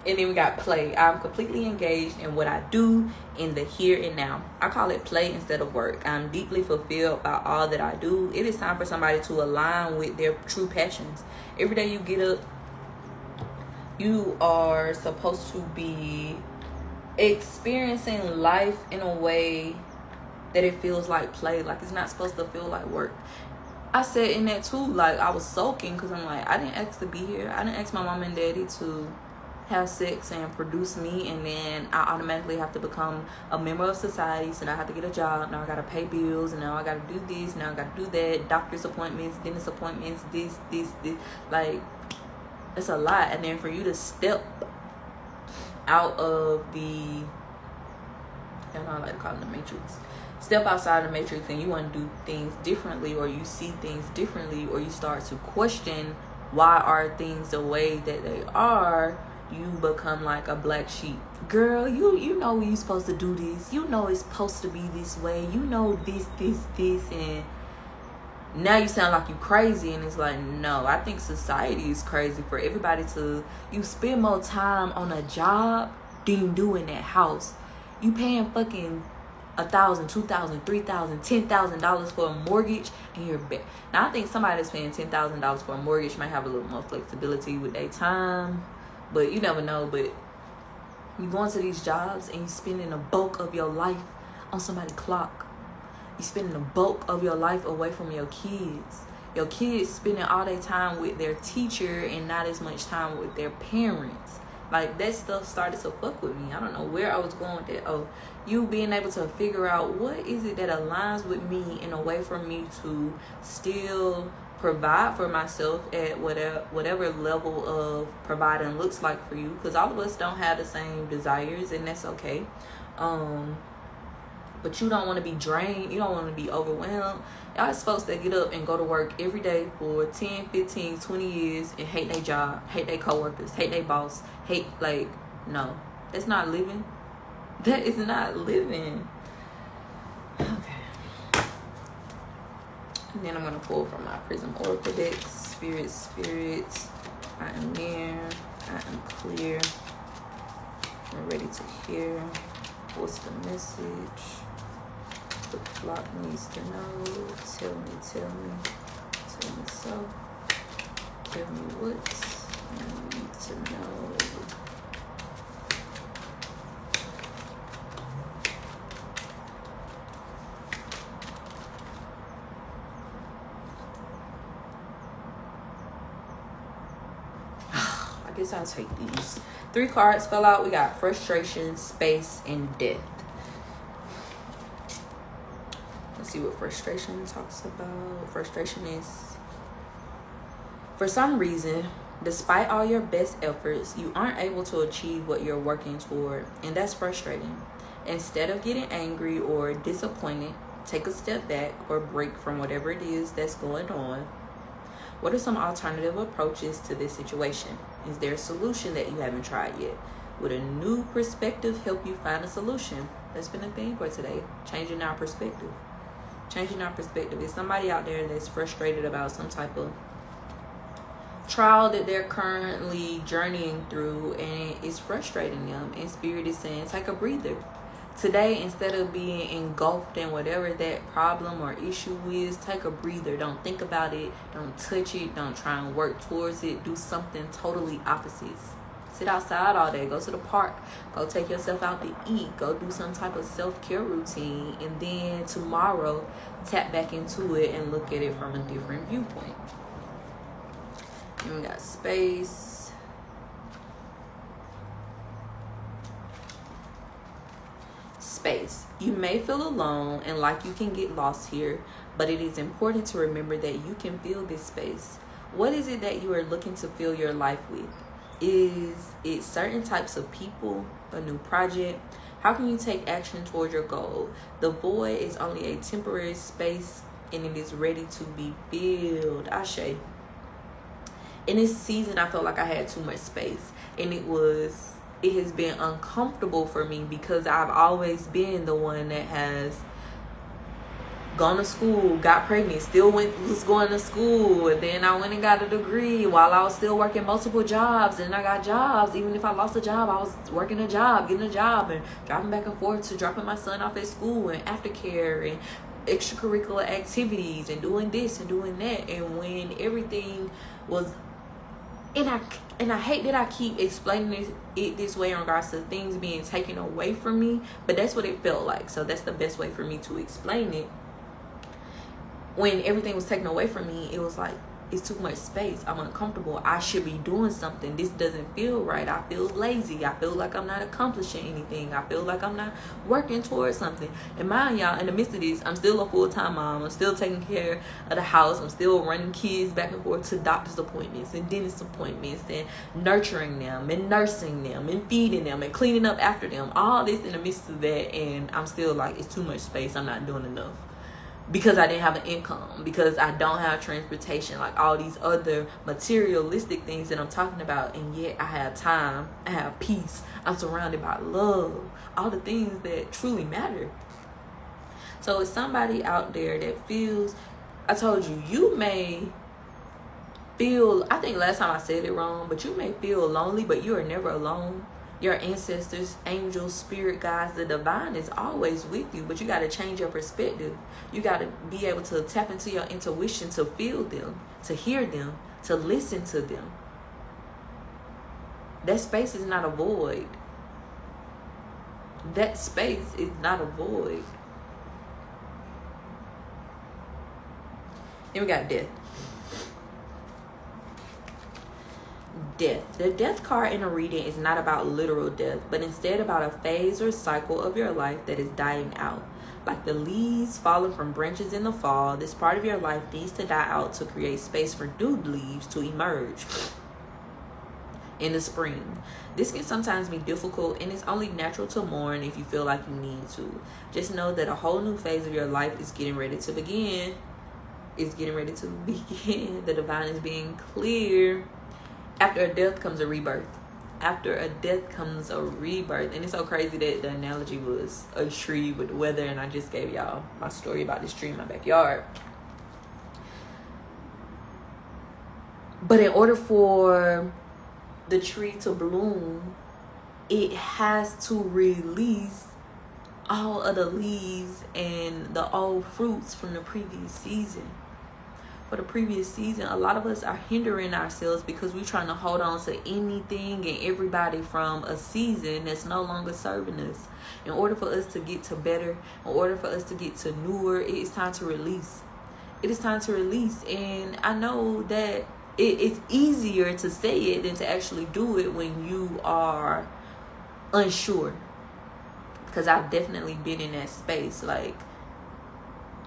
And then we got play. I'm completely engaged in what I do in the here and now. I call it play instead of work. I'm deeply fulfilled by all that I do. It is time for somebody to align with their true passions. Every day you get up, you are supposed to be experiencing life in a way that it feels like play. Like, it's not supposed to feel like work. I said in that too, like, I was sulking because I'm like, I didn't ask to be here. I didn't ask my mom and daddy to have sex and produce me, and then I automatically have to become a member of society. So now I have to get a job. Now I gotta pay bills, and now I gotta do this. Now I gotta do that. Doctor's appointments, dentist appointments, this. Like, it's a lot. And then for you to step out of the, I like to call it the matrix. Step outside the matrix and you want to do things differently, or you see things differently, or you start to question why are things the way that they are. You become like a black sheep. Girl, you know you're supposed to do this. You know it's supposed to be this way. You know this, and now you sound like you crazy. And it's like, no, I think society is crazy for everybody to, you spend more time on a job than you do in that house. You paying fucking $1,000, $2,000, $3,000, $10,000 for a mortgage, and you're back. Now I think somebody that's paying $10,000 for a mortgage might have a little more flexibility with their time, but you never know. But you going to these jobs and you spending the bulk of your life on somebody's clock. You spending the bulk of your life away from your kids. Your kids spending all their time with their teacher and not as much time with their parents. Like, that stuff started to fuck with me. I don't know where I was going with that. Oh, you being able to figure out what is it that aligns with me in a way for me to still provide for myself at whatever level of providing looks like for you. Because all of us don't have the same desires, and that's okay. But you don't want to be drained. You don't want to be overwhelmed. Y'all folks that get up and go to work every day for 10, 15, 20 years and hate their job, hate their coworkers, hate their boss, hate, like, no. That's not living. That is not living. Okay. And then I'm going to pull from my Prism Oracle deck. Spirit, I am near. I am clear. I'm ready to hear. What's the message? The flock needs to know. Tell me so. Give me what I need to know. I guess I'll take these. 3 cards fell out. We got frustration, space, and death. Let's see what frustration talks about. Frustration is, for some reason, despite all your best efforts, you aren't able to achieve what you're working toward, and that's frustrating. Instead of getting angry or disappointed, take a step back or break from whatever it is that's going on. What are some alternative approaches to this situation? Is there a solution that you haven't tried yet? Would a new perspective help you find a solution? That's been a thing for today. Changing our perspective. Changing our perspective. Is somebody out there that's frustrated about some type of trial that they're currently journeying through, and it's frustrating them, and Spirit is saying, take a breather. Today, instead of being engulfed in whatever that problem or issue is, take a breather. Don't think about it. Don't touch it. Don't try and work towards it. Do something totally opposite. Sit outside all day. Go to the park. Go take yourself out to eat. Go do some type of self-care routine. And then tomorrow, tap back into it and look at it from a different viewpoint. And we got space. Space. You may feel alone and like you can get lost here, but it is important to remember that you can fill this space. What is it that you are looking to fill your life with? Is it certain types of people, a new project? How can you take action toward your goal? The void is only a temporary space, and it is ready to be filled. Ashe. In this season, I felt like I had too much space, and it has been uncomfortable for me because I've always been the one that has gone to school, got pregnant, still was going to school, and then I went and got a degree while I was still working multiple jobs, and I got jobs. Even if I lost a job, I was working a job, getting a job, and driving back and forth to dropping my son off at school, and aftercare, and extracurricular activities, and doing this and doing that. And when everything was, and I hate that I keep explaining it this way in regards to things being taken away from me, but that's what it felt like. So that's the best way for me to explain it. When everything was taken away from me, it was like, it's too much space. I'm uncomfortable. I should be doing something. This doesn't feel right. I feel lazy. I feel like I'm not accomplishing anything. I feel like I'm not working towards something. And mind y'all, in the midst of this, I'm still a full-time mom. I'm still taking care of the house. I'm still running kids back and forth to doctor's appointments and dentist appointments, and nurturing them and nursing them and feeding them and cleaning up after them. All this in the midst of that, and I'm still like, it's too much space. I'm not doing enough. Because I didn't have an income, because I don't have transportation, like all these other materialistic things that I'm talking about. And yet I have time, I have peace, I'm surrounded by love, all the things that truly matter. So it's somebody out there that feels, I told you, you may feel, I think last time I said it wrong, but you may feel lonely, but you are never alone. Your ancestors, angels, spirit guides, the divine is always with you, but you got to change your perspective. You got to be able to tap into your intuition to feel them, to hear them, to listen to them. That space is not a void. That space is not a void. Then we got death. Death. The death card in a reading is not about literal death, but instead about a phase or cycle of your life that is dying out. Like the leaves falling from branches in the fall, this part of your life needs to die out to create space for new leaves to emerge in the spring. This can sometimes be difficult, and it's only natural to mourn if you feel like you need to. Just know that a whole new phase of your life is getting ready to begin. It's getting ready to begin. The divine is being clear. After a death comes a rebirth. After a death comes a rebirth. And it's so crazy that the analogy was a tree with the weather, and I just gave y'all my story about this tree in my backyard. But in order for the tree to bloom, it has to release all of the leaves and the old fruits from the previous season. For the previous season, a lot of us are hindering ourselves because we're trying to hold on to anything and everybody from a season that's no longer serving us. In order for us to get to better, in order for us to get to newer, it is time to release. It is time to release. And I know that it's easier to say it than to actually do it when you are unsure. Because I've definitely been in that space. Like,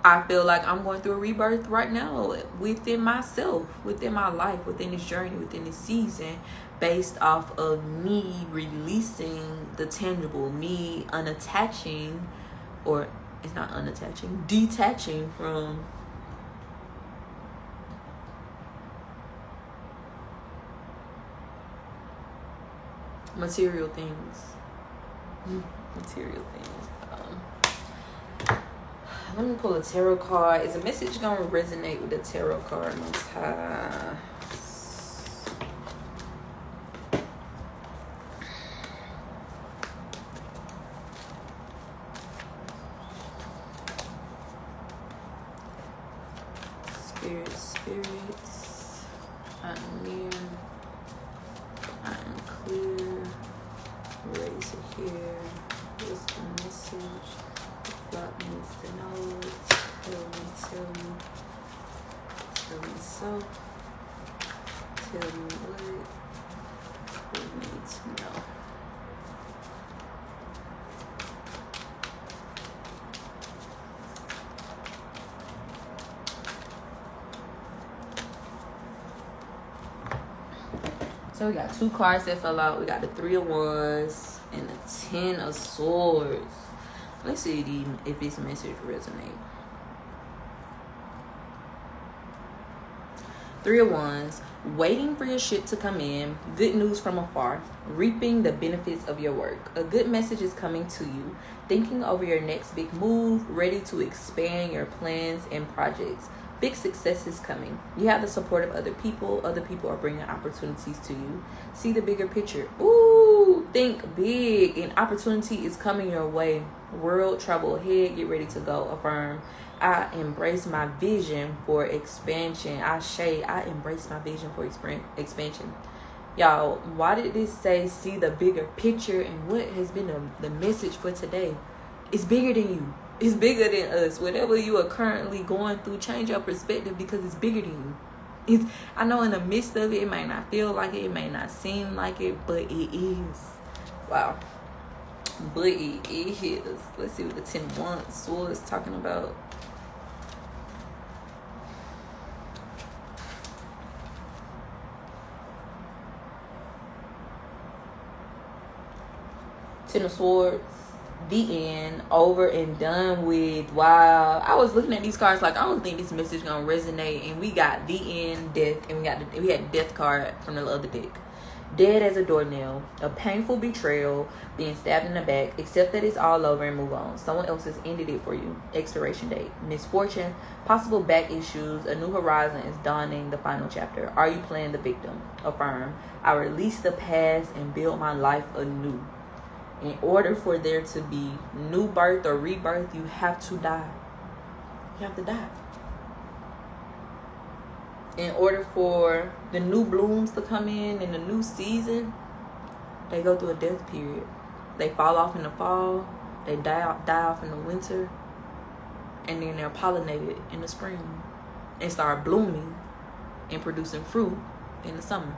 I feel like I'm going through a rebirth right now within myself, within my life, within this journey, within this season, based off of me releasing the tangible, me unattaching, or it's not unattaching, detaching from material things. Material things. Let me pull a tarot card. Is a message going to resonate with the tarot card? Most High. Spirits. I am near. I am clear. Ready to hear. What's the message? God needs to know. Tell me so. Tell me what we need to know. So we got two cards that fell out. We got the 3 of Wands and the 10 of Swords. Let's see if this message resonates. Three of Wands, waiting for your shit to come in. Good news from afar. Reaping the benefits of your work. A good message is coming to you. Thinking over your next big move. Ready to expand your plans and projects. Big success is coming. You have the support of other people. Other people are bringing opportunities to you. See the bigger picture. Ooh, think big. An opportunity is coming your way. World travel ahead. Get ready to go. Affirm. I embrace my vision for expansion. I embrace my vision for expansion. Y'all, why did this say see the bigger picture? And what has been the message for today? It's bigger than you. It's bigger than us. Whatever you are currently going through, change your perspective because it's bigger than you. I know in the midst of it, it might not feel like it may not seem like it, but it is. Wow. But it is. Let's see what the 10 of Wands was talking about. Ten of Swords, the end, over and done with. Wow. I was looking at these cards like, I don't think this message gonna resonate. And we got the end, death, and we had death card from the other deck. Dead as a doornail, a painful betrayal, being stabbed in the back. Accept that it's all over and move on. Someone else has ended it for you. Expiration date. Misfortune, possible back issues, a new horizon is dawning, the final chapter. Are you playing the victim? Affirm. I release the past and build my life anew. In order for there to be new birth or rebirth, you have to die. You have to die. In order for the new blooms to come in the new season, they go through a death period. They fall off in the fall, they die off in the winter, and then they're pollinated in the spring and start blooming and producing fruit in the summer.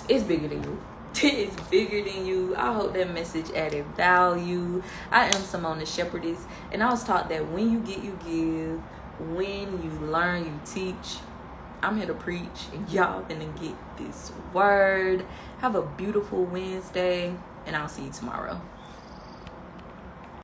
It's bigger than you. It's bigger than you. I hope that message added value. I am Simone the Shepherdess, and I was taught that when you get, you give. When you learn, you teach. I'm here to preach, and y'all gonna get this word. Have a beautiful Wednesday, and I'll see you tomorrow.